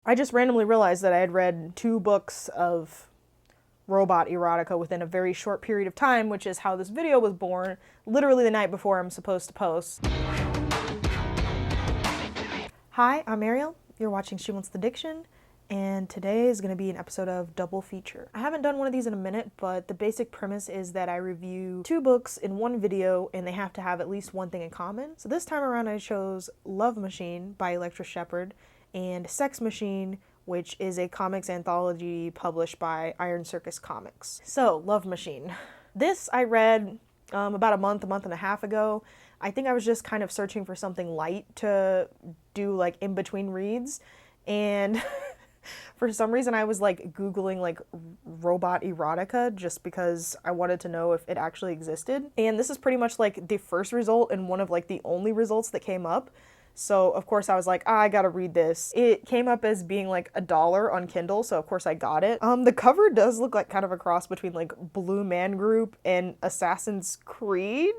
I just randomly realized that I had read 2 books of robot erotica within a very short period of time, which is how this video was born, literally the night before I'm supposed to post. Hi, I'm Ariel. You're watching She Wants the Diction, and today is going to be an episode of Double Feature. I haven't done one of these in a minute, but the basic premise is that I review 2 books in one video, and they have to have at least one thing in common. So this time around I chose Love Machine by Electra Shepherd and Sex Machine, which is a comics anthology published by Iron Circus Comics. So, Love Machine. This I read about a month and a half ago. I think I was just kind of searching for something light to do like in between reads, and for some reason I was like Googling like robot erotica just because I wanted to know if it actually existed. And this is pretty much like the first result and one of like the only results that came up. So, of course, I was like, I gotta read this. It came up as being like $1 on Kindle, so of course I got it. The cover does look like kind of a cross between like Blue Man Group and Assassin's Creed.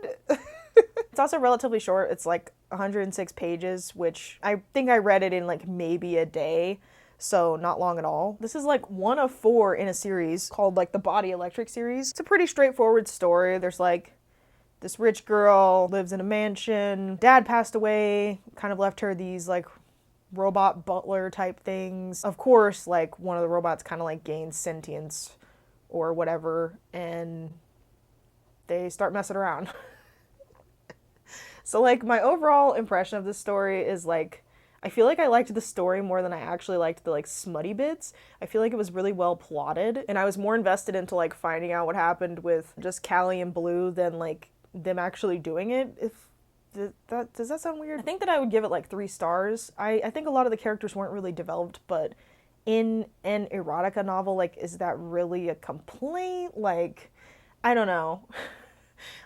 It's also relatively short. It's like 106 pages, which I think I read it in like maybe a day, so not long at all. This is like one of 4 in a series called like the Body Electric series. It's a pretty straightforward story. There's like this rich girl lives in a mansion. Dad passed away, kind of left her these like robot butler type things. Of course, like one of the robots kind of like gains sentience or whatever, and they start messing around. So like my overall impression of this story is like, I feel like I liked the story more than I actually liked the like smutty bits. I feel like it was really well plotted, and I was more invested into like finding out what happened with just Callie and Blue than like them actually doing it. Does that sound weird? I think that I would give it like 3 stars. I think a lot of the characters weren't really developed, but in an erotica novel, like, is that really a complaint? Like, I don't know.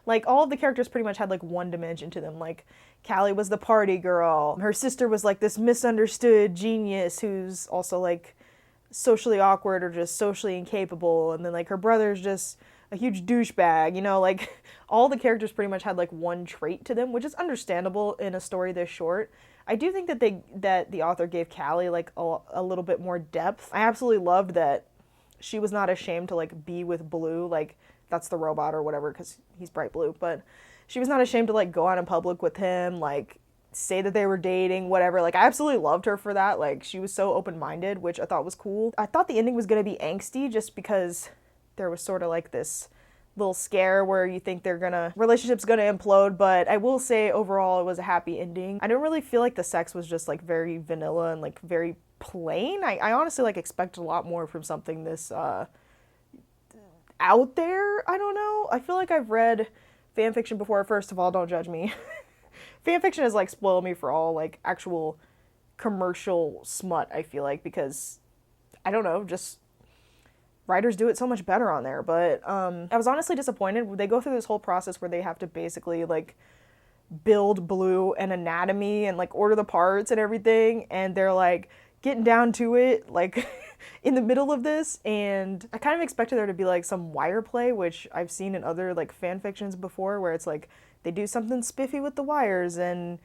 Like, all of the characters pretty much had like one dimension to them. Like, Callie was the party girl. Her sister was like this misunderstood genius who's also like socially awkward or just socially incapable, and then like her brother's just a huge douchebag, you know, like all the characters pretty much had like one trait to them, which is understandable in a story this short. I do think that the author gave Callie like a little bit more depth. I absolutely loved that she was not ashamed to like be with Blue, like that's the robot or whatever because he's bright blue, but she was not ashamed to like go out in public with him, like say that they were dating, whatever. Like, I absolutely loved her for that. Like, she was so open-minded, which I thought was cool. I thought the ending was going to be angsty just because there was sort of like this little scare where you think relationship's gonna implode, but I will say overall it was a happy ending. I don't really feel like the sex was just like very vanilla and like very plain. I honestly like expected a lot more from something this out there. I don't know. I feel like I've read fanfiction before. First of all, don't judge me. Fanfiction has like spoiled me for all like actual commercial smut, I feel like, because I don't know, just writers do it so much better on there. But I was honestly disappointed. They go through this whole process where they have to basically like build Blue an anatomy and like order the parts and everything, and they're like getting down to it like in the middle of this, and I kind of expected there to be like some wire play, which I've seen in other like fan fictions before, where it's like they do something spiffy with the wires and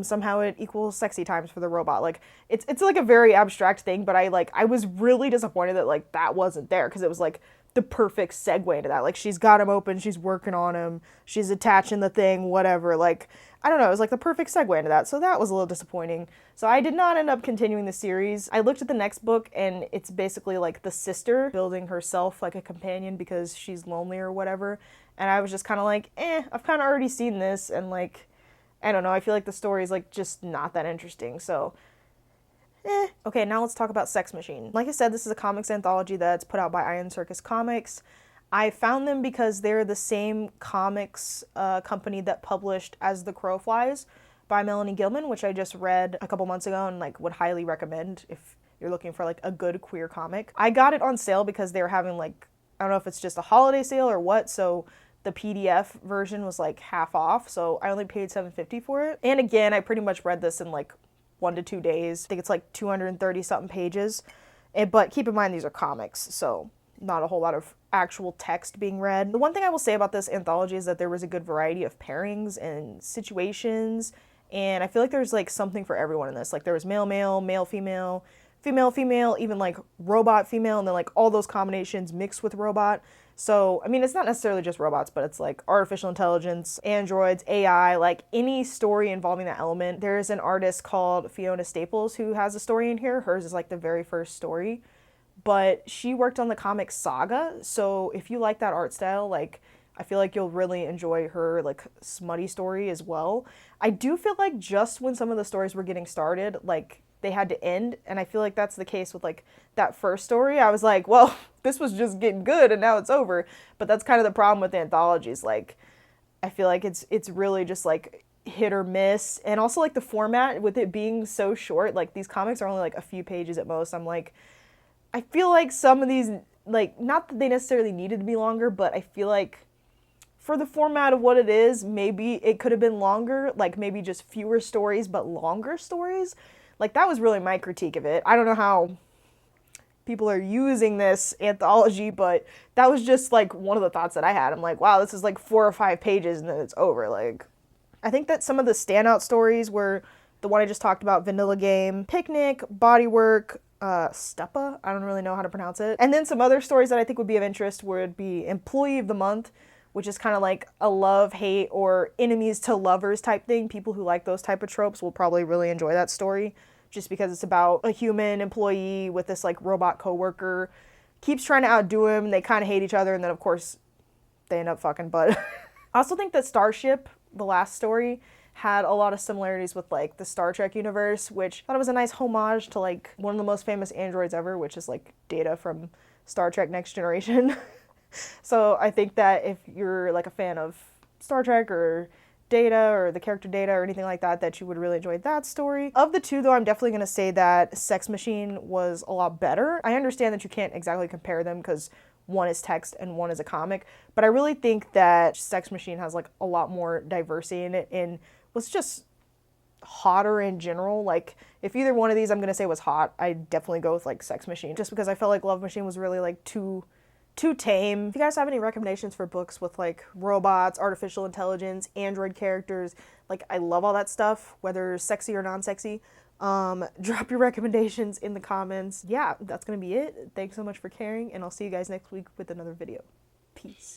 somehow it equals sexy times for the robot. Like it's like a very abstract thing, but I was really disappointed that like that wasn't there, because it was like the perfect segue into that. Like, she's got him open, she's working on him, she's attaching the thing, whatever. Like, I don't know, it was like the perfect segue into that. So that was a little disappointing. So I did not end up continuing the series. I looked at the next book, and it's basically like the sister building herself like a companion because she's lonely or whatever. And I was just kind of like, I've kind of already seen this, and like, I don't know, I feel like the story is like just not that interesting. So Okay, now let's talk about Sex Machine. Like I said, this is a comics anthology that's put out by Iron Circus Comics. I found them because they're the same comics company that published As the Crow Flies by Melanie Gillman, which I just read a couple months ago and like would highly recommend if you're looking for like a good queer comic. I got it on sale because they were having like, I don't know if it's just a holiday sale or what, so the PDF version was like half off, so I only paid $7.50 for it. And again, I pretty much read this in like 1 to 2 days. I think it's like 230 something pages. But keep in mind, these are comics, so not a whole lot of actual text being read. The one thing I will say about this anthology is that there was a good variety of pairings and situations, and I feel like there's like something for everyone in this. Like, there was male, male, male, female, female, even like robot female, and then like all those combinations mixed with robot. So, I mean, it's not necessarily just robots, but it's like artificial intelligence, androids, AI, like any story involving that element. There's an artist called Fiona Staples who has a story in here. Hers is like the very first story, but she worked on the comic Saga. So if you like that art style, like I feel like you'll really enjoy her like smutty story as well. I do feel like just when some of the stories were getting started, like they had to end, and I feel like that's the case with like that first story. I was like, well, this was just getting good and now it's over. But that's kind of the problem with anthologies. Like I feel like it's really just like hit or miss, and also like the format with it being so short, like these comics are only like a few pages at most. I'm like, I feel like some of these, like, not that they necessarily needed to be longer, but I feel like for the format of what it is, maybe it could have been longer, like maybe just fewer stories but longer stories. Like that was really my critique of it. I don't know how people are using this anthology, but that was just like one of the thoughts that I had. I'm like, wow, this is like 4 or 5 pages and then it's over. Like, I think that some of the standout stories were the one I just talked about, Vanilla Game, Picnic, Bodywork, Steppa, I don't really know how to pronounce it. And then some other stories that I think would be of interest would be Employee of the Month, which is kind of like a love, hate, or enemies to lovers type thing. People who like those type of tropes will probably really enjoy that story, just because it's about a human employee with this like robot coworker, keeps trying to outdo him, they kind of hate each other, and then of course they end up fucking. But I also think that Starship, the last story, had a lot of similarities with like the Star Trek universe, which I thought it was a nice homage to like one of the most famous androids ever, which is like Data from Star Trek Next Generation. So I think that if you're like a fan of Star Trek or Data or the character Data or anything like that, that you would really enjoy that story. Of the two though, I'm definitely going to say that Sex Machine was a lot better. I understand that you can't exactly compare them because one is text and one is a comic, but I really think that Sex Machine has like a lot more diversity in it and was just hotter in general. Like if either one of these I'm going to say was hot, I definitely go with like Sex Machine, just because I felt like Love Machine was really like too tame. If you guys have any recommendations for books with like robots, artificial intelligence, android characters, like I love all that stuff, whether sexy or non-sexy, drop your recommendations in the comments. Yeah, that's gonna be it. Thanks so much for caring, and I'll see you guys next week with another video. Peace.